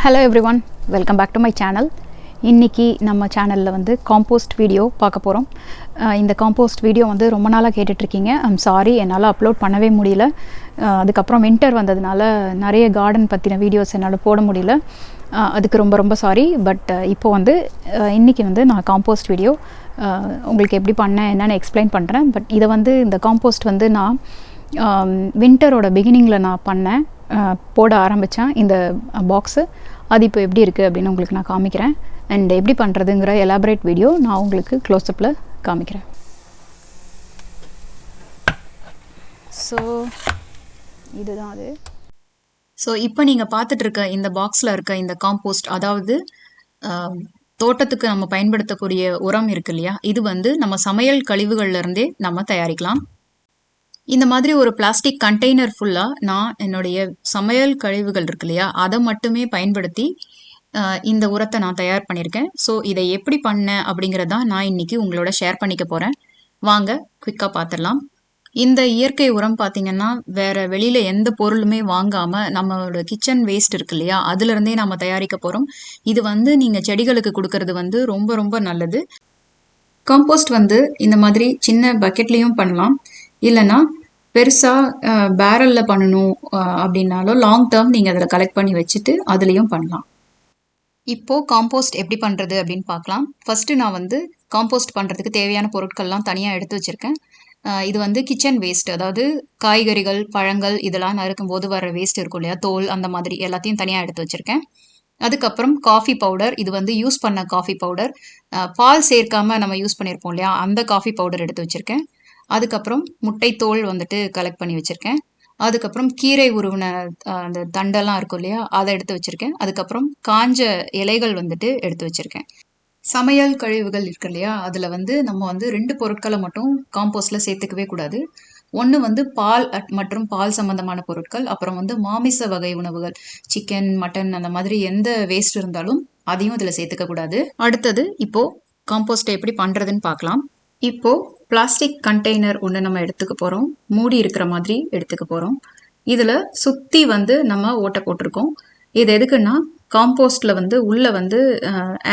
Hello everyone, welcome back to my channel. இன்னைக்கு நம்ம சேனலில் வந்து காம்போஸ்ட் வீடியோ பார்க்க போகிறோம். இந்த காம்போஸ்ட் வீடியோ வந்து ரொம்ப நாளாக கேட்டுட்ருக்கீங்க. ஐம் சாரி, என்னால் அப்லோட் பண்ணவே முடியல. அதுக்கப்புறம் வின்டர் வந்ததுனால நிறைய கார்டன் பற்றின வீடியோஸ் என்னால் போட முடியல. அதுக்கு ரொம்ப ரொம்ப சாரி. பட் இப்போது வந்து இன்றைக்கி வந்து நான் காம்போஸ்ட் வீடியோ உங்களுக்கு எப்படி பண்ணேன் என்னென்னு எக்ஸ்பிளைன் பண்ணுறேன். பட் இதை வந்து இந்த காம்போஸ்ட் வந்து நான் வின்டரோட பிகினிங்கில் நான் பண்ணேன், போட ஆரம்பித்தேன் இந்த பாக்ஸு. அது இப்போ எப்படி இருக்குது அப்படின்னு உங்களுக்கு நான் காமிக்கிறேன். அண்ட் எப்படி பண்ணுறதுங்கிற எலாபரேட் வீடியோ நான் உங்களுக்கு க்ளோஸ்அப்பில் காமிக்கிறேன். ஸோ இதுதான் அது. ஸோ இப்போ நீங்கள் பார்த்துட்ருக்க இந்த பாக்ஸில் இருக்க இந்த காம்போஸ்ட், அதாவது தோட்டத்துக்கு நம்ம பயன்படுத்தக்கூடிய உரம் இருக்கு இல்லையா, இது வந்து நம்ம சமையல் கழிவுகள்லேருந்தே நம்ம தயாரிக்கலாம். இந்த மாதிரி ஒரு பிளாஸ்டிக் கண்டெய்னர் ஃபுல்லாக நான் என்னுடைய சமையல் கழிவுகள் இருக்கு இல்லையா, அதை மட்டுமே பயன்படுத்தி இந்த உரத்தை நான் தயார் பண்ணியிருக்கேன். ஸோ இதை எப்படி பண்ணேன் அப்படிங்கிறதான் நான் இன்றைக்கி உங்களோட ஷேர் பண்ணிக்க போகிறேன். வாங்க குயிக்காக பார்த்துடலாம். இந்த இயற்கை உரம் பார்த்திங்கன்னா வேறு வெளியில் எந்த பொருளுமே வாங்காமல் நம்மளோட கிச்சன் வேஸ்ட் இருக்கு இல்லையா, அதுலேருந்தே நம்ம தயாரிக்க போகிறோம். இது வந்து நீங்கள் செடிகளுக்கு கொடுக்கறது வந்து ரொம்ப ரொம்ப நல்லது. காம்போஸ்ட் வந்து இந்த மாதிரி சின்ன பக்கெட்லேயும் பண்ணலாம், இல்லைன்னா பெருசாக பேரலில் பண்ணணும் அப்படின்னாலும் லாங் டேர்ம் நீங்கள் அதில் கலெக்ட் பண்ணி வச்சுட்டு அதுலேயும் பண்ணலாம். இப்போது காம்போஸ்ட் எப்படி பண்ணுறது அப்படின்னு பார்க்கலாம். ஃபஸ்ட்டு நான் வந்து காம்போஸ்ட் பண்ணுறதுக்கு தேவையான பொருட்கள்லாம் தனியாக எடுத்து வச்சுருக்கேன். இது வந்து கிச்சன் வேஸ்ட், அதாவது காய்கறிகள் பழங்கள் இதெல்லாம் நறுக்கும் போது வர வேஸ்ட் இருக்கும் இல்லையா, தோல் அந்த மாதிரி எல்லாத்தையும் தனியாக எடுத்து வச்சுருக்கேன். அதுக்கப்புறம் காஃபி பவுடர், இது வந்து யூஸ் பண்ண காஃபி பவுடர், பால் சேர்க்காம நம்ம யூஸ் பண்ணியிருப்போம் இல்லையா, அந்த காஃபி பவுடர் எடுத்து வச்சுருக்கேன். அதுக்கப்புறம் முட்டைத்தோல் வந்துட்டு கலெக்ட் பண்ணி வச்சுருக்கேன். அதுக்கப்புறம் கீரை உருவின அந்த தண்டெல்லாம் இருக்கும் இல்லையா, அதை எடுத்து வச்சுருக்கேன். அதுக்கப்புறம் காஞ்ச இலைகள் வந்துட்டு எடுத்து வச்சுருக்கேன். சமையல் கழிவுகள் இருக்கு இல்லையா, அதில் வந்து நம்ம வந்து 2 பொருட்களை மட்டும் காம்போஸ்டில் சேர்த்துக்கவே கூடாது. ஒன்று வந்து பால் மற்றும் பால் சம்பந்தமான பொருட்கள், அப்புறம் வந்து மாமிச வகை உணவுகள், சிக்கன் மட்டன் அந்த மாதிரி எந்த வேஸ்ட் இருந்தாலும் அதையும் இதில் சேர்த்துக்க கூடாது. அடுத்தது இப்போது காம்போஸ்ட்டை எப்படி பண்ணுறதுன்னு பார்க்கலாம். இப்போது பிளாஸ்டிக் கண்டெய்னர் ஒன்று நம்ம எடுத்துக்க போகிறோம். மூடி இருக்கிற மாதிரி எடுத்துக்க போகிறோம். இதில் சுற்றி வந்து நம்ம ஓட்டை போட்டிருக்கோம். இது எதுக்குன்னா காம்போஸ்டில் வந்து உள்ளே வந்து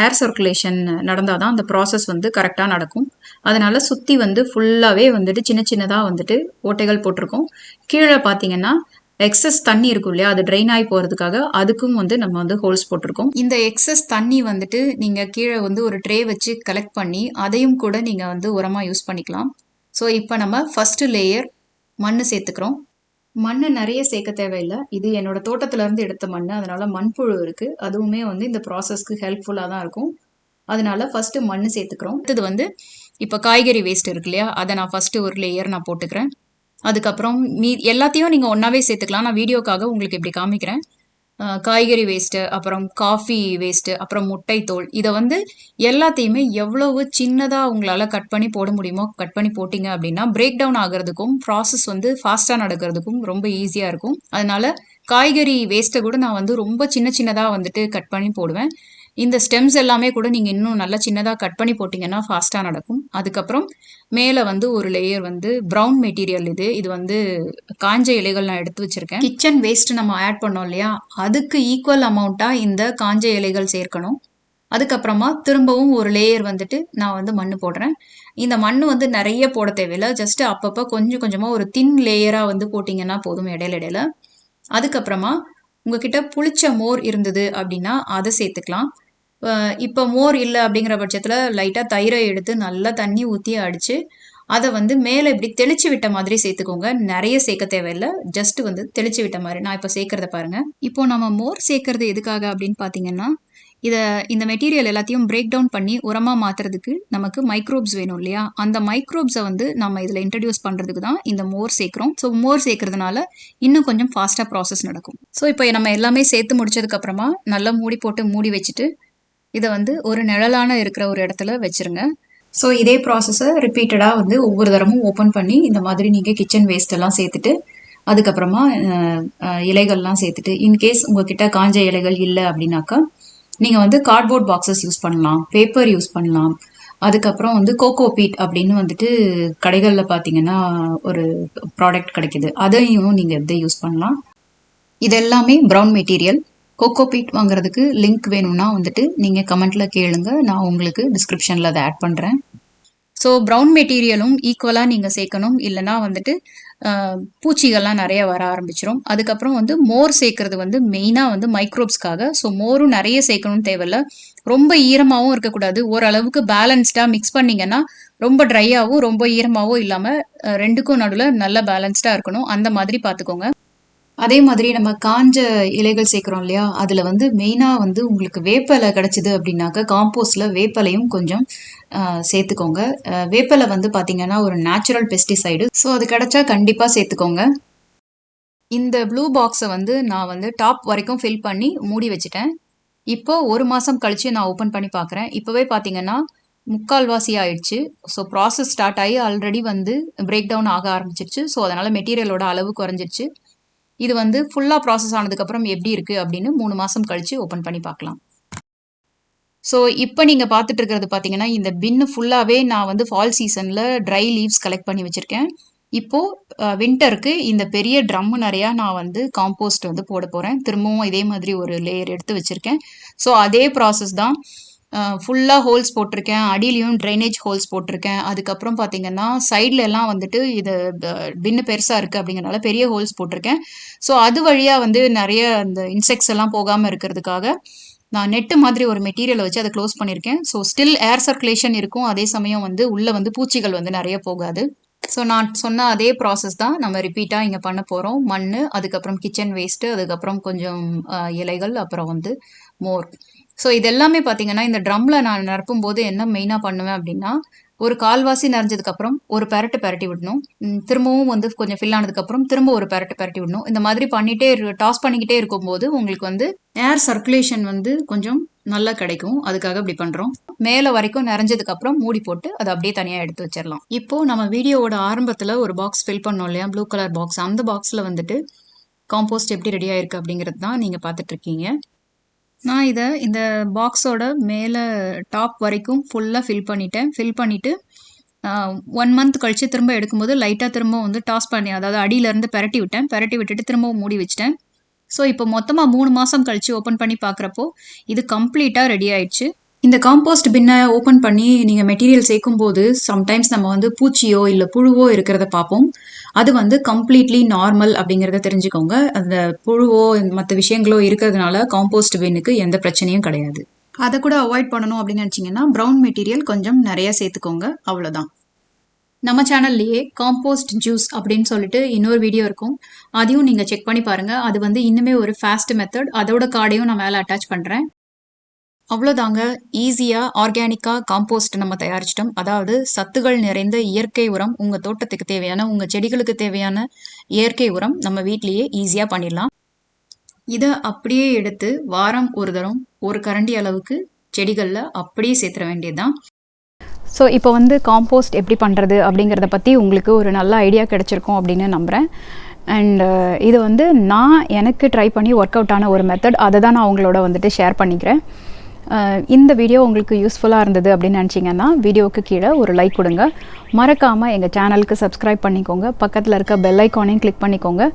ஏர் சர்க்குலேஷன் நடந்தால் தான் அந்த ப்ராசஸ் வந்து கரெக்டாக நடக்கும். அதனால் சுற்றி வந்து ஃபுல்லாகவே வந்துட்டு சின்ன சின்னதாக வந்துட்டு ஓட்டைகள் போட்டிருக்கோம். கீழே பார்த்தீங்கன்னா எக்ஸஸ் தண்ணி இருக்கும் இல்லையா, அது ட்ரெயின் ஆகி போகிறதுக்காக அதுக்கும் வந்து நம்ம வந்து ஹோல்ஸ் போட்டிருக்கோம். இந்த எக்ஸஸ் தண்ணி வந்துட்டு நீங்கள் கீழே வந்து ஒரு ட்ரே வச்சு கலெக்ட் பண்ணி அதையும் கூட நீங்கள் வந்து உரமாக யூஸ் பண்ணிக்கலாம். ஸோ இப்போ நம்ம ஃபஸ்ட்டு லேயர் மண் சேர்த்துக்கிறோம். மண் நிறைய சேர்க்க தேவையில்லை, இது என்னோட தோட்டத்திலேருந்து எடுத்த மண், அதனால் மண்புழு இருக்குது, அதுவுமே வந்து இந்த ப்ராசஸ்க்கு ஹெல்ப்ஃபுல்லாக தான் இருக்கும். அதனால ஃபஸ்ட்டு மண் சேர்த்துக்கிறோம். அடுத்தது வந்து இப்போ காய்கறி வேஸ்ட் இருக்கு இல்லையா, அதை நான் ஃபஸ்ட்டு ஒரு லேயர் நான் போட்டுக்கிறேன். அதுக்கப்புறம் எல்லாத்தையும் நீங்கள் ஒன்றாவே சேர்த்துக்கலாம். நான் வீடியோக்காக உங்களுக்கு இப்படி காமிக்கிறேன். காய்கறி வேஸ்ட்டு, அப்புறம் காஃபி வேஸ்ட்டு, அப்புறம் முட்டைத்தோல், இதை வந்து எல்லாத்தையுமே எவ்வளவு சின்னதாக உங்களால் கட் பண்ணி போட முடியுமோ கட் பண்ணி போட்டிங்க அப்படின்னா பிரேக் டவுன் ஆகிறதுக்கும் ப்ராசஸ் வந்து ஃபாஸ்ட்டாக நடக்கிறதுக்கும் ரொம்ப ஈஸியாக இருக்கும். அதனால் காய்கறி வேஸ்ட்டை கூட நான் வந்து ரொம்ப சின்ன சின்னதாக வந்துட்டு கட் பண்ணி போடுவேன். இந்த ஸ்டெம்ஸ் எல்லாமே கூட நீங்கள் இன்னும் நல்லா சின்னதாக கட் பண்ணி போட்டிங்கன்னா ஃபாஸ்ட்டாக நடக்கும். அதுக்கப்புறம் மேலே வந்து ஒரு லேயர் வந்து ப்ரௌன் மெட்டீரியல், இது வந்து காஞ்ச இலைகள் நான் எடுத்து வச்சுருக்கேன். கிச்சன் வேஸ்ட் நம்ம ஆட் பண்ணோம் இல்லையா, அதுக்கு ஈக்குவல் அமௌண்ட்டாக இந்த காஞ்ச இலைகள் சேர்க்கணும். அதுக்கப்புறமா திரும்பவும் ஒரு லேயர் வந்துட்டு நான் வந்து மண் போடுறேன். இந்த மண் வந்து நிறைய போட தேவையில்லை, ஜஸ்ட் அப்பப்போ கொஞ்சம் கொஞ்சமாக ஒரு தின் லேயராக வந்து போட்டிங்கன்னா போதும் இடையில இடையில. அதுக்கப்புறமா உங்ககிட்ட புளிச்ச மோர் இருந்தது அப்படின்னா அதை சேர்த்துக்கலாம். இப்போ மோர் இல்லை அப்படிங்கிற பட்சத்தில் லைட்டாக தயிரை எடுத்து நல்லா தண்ணி ஊற்றி அடித்து அதை வந்து மேலே இப்படி தெளிச்சு விட்ட மாதிரி சேர்த்துக்கோங்க. நிறைய சேர்க்க தேவையில்லை, ஜஸ்ட் வந்து தெளிச்சு விட்ட மாதிரி. நான் இப்போ சேர்க்கறத பாருங்கள். இப்போ நம்ம மோர் சேர்க்கறது எதுக்காக அப்படின்னு பார்த்தீங்கன்னா, இந்த மெட்டீரியல் எல்லாத்தையும் பிரேக் டவுன் பண்ணி உரமாக மாற்றுறதுக்கு நமக்கு மைக்ரோப்ஸ் வேணும் இல்லையா, அந்த மைக்ரோப்ஸை வந்து நம்ம இதில் இன்ட்ரடியூஸ் பண்ணுறதுக்கு தான் இந்த மோர் சேர்க்குறோம். ஸோ மோர் சேர்க்கறதுனால இன்னும் கொஞ்சம் ஃபாஸ்ட்டாக ப்ராசஸ் நடக்கும். ஸோ இப்போ நம்ம எல்லாமே சேர்த்து முடிச்சதுக்கப்புறமா நல்லா மூடி போட்டு மூடி வச்சுட்டு இதை வந்து ஒரு நிழலான இருக்கிற ஒரு இடத்துல வச்சுருங்க. ஸோ இதே ப்ராசஸை ரிப்பீட்டடாக வந்து ஒவ்வொரு தரமும் ஓப்பன் பண்ணி இந்த மாதிரி நீங்கள் கிச்சன் வேஸ்ட் எல்லாம் சேர்த்துட்டு அதுக்கப்புறமா இலைகள்லாம் சேர்த்துட்டு, இன்கேஸ் உங்ககிட்ட காஞ்ச இலைகள் இல்லை அப்படின்னாக்கா நீங்கள் வந்து கார்ட்போர்ட் பாக்ஸஸ் யூஸ் பண்ணலாம், பேப்பர் யூஸ் பண்ணலாம். அதுக்கப்புறம் வந்து கோகோ பீட் அப்படின்னு வந்துட்டு கடைகளில் பார்த்தீங்கன்னா ஒரு ப்ராடக்ட் கிடைக்கிது, அதையும் நீங்கள் எப்படி யூஸ் பண்ணலாம். இது எல்லாமே ப்ரௌன் மெட்டீரியல். கோகோபீட் வாங்குறதுக்கு லிங்க் வேணும்னா வந்துட்டு நீங்கள் கமெண்ட்டில் கேளுங்க, நான் உங்களுக்கு டிஸ்கிரிப்ஷனில் அதை ஆட் பண்ணுறேன். ஸோ ப்ரௌன் மெட்டீரியலும் ஈக்குவலாக நீங்கள் சேர்க்கணும், இல்லைனா வந்துட்டு பூச்சிகள்லாம் நிறைய வர ஆரம்பிச்சிடும். அதுக்கப்புறம் வந்து மோர் சேர்க்கறது வந்து மெயினாக வந்து மைக்ரோப்ஸ்க்காக. ஸோ மோரும் நிறைய சேர்க்கணும்னு தேவையில்ல, ரொம்ப ஈரமாகவும் இருக்கக்கூடாது, ஓரளவுக்கு பேலன்ஸ்டாக மிக்ஸ் பண்ணிங்கன்னா ரொம்ப ட்ரையாகவும் ரொம்ப ஈரமாகவும் இல்லாமல் ரெண்டுக்கும் நடுவில் நல்ல பேலன்ஸ்டாக இருக்கணும், அந்த மாதிரி பார்த்துக்கோங்க. அதே மாதிரி நம்ம காஞ்ச இலைகள் சேர்க்குறோம் இல்லையா, அதில் வந்து மெயினாக வந்து உங்களுக்கு வேப்பலை கிடச்சிது அப்படின்னாக்க காம்போஸ்டில் வேப்பலையும் கொஞ்சம் சேர்த்துக்கோங்க. வேப்பலை வந்து பார்த்திங்கன்னா ஒரு நேச்சுரல் பெஸ்டிசைடு, ஸோ அது கிடச்சா கண்டிப்பாக சேர்த்துக்கோங்க. இந்த ப்ளூ பாக்ஸை வந்து நான் வந்து டாப் வரைக்கும் ஃபில் பண்ணி மூடி வச்சுட்டேன். இப்போ 1 மாதம் கழித்து நான் ஓப்பன் பண்ணி பார்க்குறேன். இப்போவே பார்த்தீங்கன்னா முக்கால்வாசி ஆயிடுச்சு. ஸோ ப்ராசஸ் ஸ்டார்ட் ஆகி ஆல்ரெடி வந்து பிரேக் டவுன் ஆக ஆரம்பிச்சிருச்சு. ஸோ அதனால் மெட்டீரியலோட அளவு குறைஞ்சிருச்சு. இது வந்து ஃபுல்லாக ப்ராசஸ் ஆனதுக்கப்புறம் எப்படி இருக்குது அப்படின்னு 3 மாதம் கழித்து ஓப்பன் பண்ணி பார்க்கலாம். ஸோ இப்போ நீங்கள் பார்த்துட்டு இருக்கிறது பார்த்தீங்கன்னா இந்த பின்னு ஃபுல்லாகவே நான் வந்து ஃபால் சீசனில் ட்ரை லீவ்ஸ் கலெக்ட் பண்ணி வச்சுருக்கேன். இப்போது வின்டருக்கு இந்த பெரிய ட்ரம்மு நிறையா நான் வந்து காம்போஸ்ட் வந்து போட போகிறேன். திரும்பவும் இதே மாதிரி ஒரு லேயர் எடுத்து வச்சுருக்கேன். ஸோ அதே ப்ராசஸ் தான், ஃபுல்லாக ஹோல்ஸ் போட்டிருக்கேன், அடியிலையும் ட்ரைனேஜ் ஹோல்ஸ் போட்டிருக்கேன். அதுக்கப்புறம் பார்த்தீங்கன்னா சைடில் எல்லாம் வந்துட்டு இது பின்னு பெருசாக இருக்குது அப்படிங்கிறனால பெரிய ஹோல்ஸ் போட்டிருக்கேன். ஸோ அது வழியாக வந்து நிறைய இந்த இன்செக்ட்ஸ் எல்லாம் போகாமல் இருக்கிறதுக்காக நான் நெட்டு மாதிரி ஒரு மெட்டீரியலை வச்சு அதை க்ளோஸ் பண்ணியிருக்கேன். ஸோ ஸ்டில் ஏர் சர்க்குலேஷன் இருக்கும், அதே சமயம் வந்து உள்ளே வந்து பூச்சிகள் வந்து நிறைய போகாது. ஸோ நான் சொன்ன அதே ப்ராசஸ் தான் நம்ம ரிப்பீட்டாக இங்கே பண்ண போகிறோம். மண், அதுக்கப்புறம் கிச்சன் வேஸ்ட்டு, அதுக்கப்புறம் கொஞ்சம் இலைகள், அப்புறம் வந்து மோர். ஸோ இது எல்லாமே பார்த்தீங்கன்னா இந்த ட்ரம்மில் நான் நிரப்பும்போது என்ன மெயினாக பண்ணுவேன் அப்படின்னா, ஒரு கால்வாசி நிறைஞ்சதுக்கப்புறம் ஒரு பெரட்டு பெரட்டி விடணும், திரும்பவும் வந்து கொஞ்சம் ஃபில் ஆனதுக்கப்புறம் திரும்ப ஒரு பெரட்டு பெரட்டி விடணும். இந்த மாதிரி பண்ணிகிட்டே டாஸ் பண்ணிக்கிட்டே இருக்கும்போது உங்களுக்கு வந்து ஏர் சர்க்குலேஷன் வந்து கொஞ்சம் நல்லா கிடைக்கும், அதுக்காக இப்படி பண்ணுறோம். மேலே வரைக்கும் நிறைஞ்சதுக்கப்புறம் மூடி போட்டு அதை அப்படியே தனியாக எடுத்து வச்சிடலாம். இப்போது நம்ம வீடியோவோட ஆரம்பத்தில் ஒரு பாக்ஸ் ஃபில் பண்ணோம் இல்லையா, ப்ளூ கலர் பாக்ஸ், அந்த பாக்ஸில் வந்துட்டு காம்போஸ்ட் எப்படி ரெடி ஆயிருக்கு அப்படிங்கிறது தான் நீங்கள் பார்த்துட்ருக்கீங்க. நான் இதை இந்த பாக்ஸோட மேலே டாப் வரைக்கும் ஃபுல்லாக ஃபில் பண்ணிட்டேன். ஃபில் பண்ணிவிட்டு 1 மந்த் கழித்து திரும்ப எடுக்கும்போது லைட்டாக திரும்ப வந்து டாஸ் பண்ணி, அதாவது அடியிலேருந்து பெரட்டி விட்டேன். பெரட்டி விட்டுட்டு திரும்பவும் மூடி வச்சிட்டேன். ஸோ இப்போ மொத்தமாக 3 மாதம் கழித்து ஓப்பன் பண்ணி பார்க்குறப்போ இது கம்ப்ளீட்டாக ரெடி ஆயிடுச்சு. இந்த காம்போஸ்ட் பின்னை ஓப்பன் பண்ணி நீங்கள் மெட்டீரியல் சேர்க்கும்போது சம்டைம்ஸ் நம்ம வந்து பூச்சியோ இல்லை புழுவோ இருக்கிறத பார்ப்போம். அது வந்து கம்ப்ளீட்லி நார்மல் அப்படிங்கிறத தெரிஞ்சுக்கோங்க. அந்த புழுவோ மற்ற விஷயங்களோ இருக்கிறதுனால காம்போஸ்ட் பின்னுக்கு எந்த பிரச்சனையும் கிடையாது. அதை கூட அவாய்ட் பண்ணணும் அப்படின்னு நினச்சிங்கன்னா ப்ரௌன் மெட்டீரியல் கொஞ்சம் நிறைய சேர்த்துக்கோங்க, அவ்வளோதான். நம்ம சேனல்லையே காம்போஸ்ட் ஜூஸ் அப்படின்னு சொல்லிட்டு இன்னொரு வீடியோ இருக்கும், அதையும் நீங்கள் செக் பண்ணி பாருங்கள். அது வந்து இன்னுமே ஒரு ஃபாஸ்ட் மெத்தட், அதோட கார்டையும் நான் மேலே அட்டாச் பண்ணுறேன். அவ்வளோதாங்க, ஈஸியாக ஆர்கானிக்காக காம்போஸ்ட் நம்ம தயாரிச்சிட்டோம். அதாவது சத்துகள் நிறைந்த இயற்கை உரம், உங்கள் தோட்டத்துக்கு தேவையான, உங்கள் செடிகளுக்கு தேவையான இயற்கை உரம் நம்ம வீட்லேயே ஈஸியாக பண்ணிடலாம். இதை அப்படியே எடுத்து வாரம் ஒரு தரம் ஒரு கரண்டி அளவுக்கு செடிகளில் அப்படியே சேர்த்துற வேண்டியதுதான். ஸோ இப்போ வந்து காம்போஸ்ட் எப்படி பண்ணுறது அப்படிங்கிறத பற்றி உங்களுக்கு ஒரு நல்ல ஐடியா கிடச்சிருக்கும் அப்படின்னு நம்புகிறேன். அண்ட் இது வந்து எனக்கு ட்ரை பண்ணி ஒர்க் அவுட் ஆன ஒரு மெத்தட், அதை தான் நான் உங்களோட வந்துட்டு ஷேர் பண்ணிக்கிறேன். இந்த வீடியோ உங்களுக்கு யூஸ்ஃபுல்லாக இருந்தது அப்படின்னு நினச்சிங்கன்னா வீடியோவுக்கு கீழே ஒரு லைக் கொடுங்க. மறக்காமல் எங்கள் சேனலுக்கு சப்ஸ்கிரைப் பண்ணிக்கோங்க. பக்கத்தில் இருக்க பெல் ஐக்கானையும் கிளிக் பண்ணிக்கோங்க.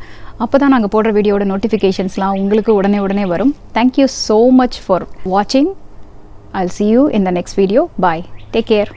அப்போ தான் நாங்கள் போடுற வீடியோட நோட்டிஃபிகேஷன்ஸ்லாம் உங்களுக்கு உடனே வரும். தேங்க்யூ ஸோ மச் ஃபார் வாட்சிங். I'll see you in the next video. Bye. Take care.